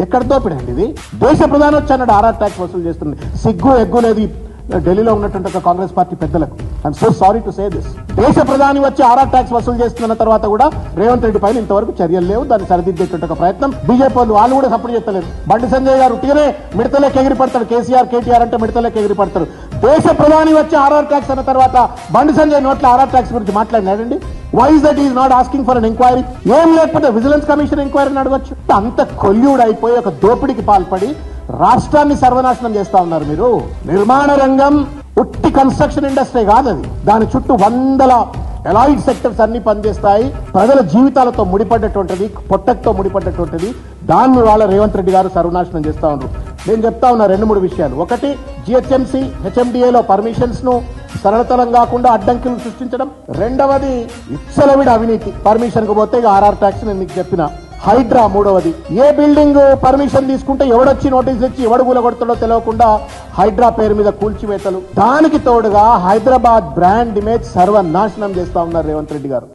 ఎక్కడ దోపిడీ అండి ఇది? దేశ ప్రధాని వచ్చి అన్నాడు ఆర్ఆర్ ట్యాక్స్ వసూలు చేస్తుంది. సిగ్గు ఎగ్గు లేదు ఢిల్లీలో ఉన్నటువంటి ఒక కాంగ్రెస్ పార్టీ పెద్దలకు. I'm so sorry to say this. దేశ ప్రధాని వచ్చి ఆర్ఆర్ ట్యాక్స్ వసూలు చేస్తున్న తర్వాత కూడా రేవంత్ రెడ్డి పైన ఇంతవరకు చర్యలు లేవు. దాన్ని సరిదిద్దేటువంటి ఒక ప్రయత్నం బీజేపీ వాళ్ళు కూడా సపోర్ట్ చేస్తలేదు. బండి సంజయ్ గారు ఉట్టిగానే మిడతలేకి ఎగిరి పడతాడు. కేసీఆర్ కేటీఆర్ అంటే మిడతలేకి ఎగిరి పడతారు. దేశ ప్రధాని వచ్చి ఆర్ఆర్ ట్యాక్స్ అన్న తర్వాత బండి సంజయ్ నోట్ల ఆర్ఆర్ ట్యాక్స్ గురించి మాట్లాడినాడండి. Why is that is not asking for an enquiry? ఏం లేకపోతే విజిలెన్స్ కమిషన్ ఎంక్వైరీని అడగచ్చు. అంత కొల్యూడ్ అయిపోయి ఒక దోపిడీకి పాల్పడి రాష్ట్రాన్ని సర్వనాశనం చేస్తా ఉన్నారు మీరు. నిర్మాణ రంగం ఉట్టి కన్స్ట్రక్షన్ ఇండస్ట్రీ కాదు అది. దాని చుట్టూ వందల ఎలాయిడ్ సెక్టర్స్ అన్ని పనిచేస్తాయి. ప్రజల జీవితాలతో ముడిపడ్డటువంటిది, పొట్టతో ముడిపడ్డటువంటిది. దాన్ని వాళ్ళ రేవంత్ రెడ్డి గారు సర్వనాశనం చేస్తా ఉన్నారు. నేను చెప్తా ఉన్నా 2-3 విషయాలు. ఒకటి, జిహెచ్ఎంసీ హెచ్ఎండిఏలో పర్మిషన్స్ ను సరళతరం కాకుండా అడ్డంకులు సృష్టించడం. రెండవది, ఇచ్చలవిడి అవినీతి. పర్మిషన్ కు పోతే ఆర్ఆర్ ట్యాక్స్ నేను మీకు చెప్పిన. హైడ్రా మూడవది, ఏ బిల్డింగ్ పర్మిషన్ తీసుకుంటే ఎవడొచ్చి నోటీస్ ఇచ్చి ఎవడు కూలగొడతాడో తెలియకుండా హైడ్రా పేరు మీద కూల్చివేతలు. దానికి తోడుగా హైదరాబాద్ బ్రాండ్ ఇమేజ్ సర్వనాశనం చేస్తా ఉన్నారు రేవంత్ రెడ్డి గారు.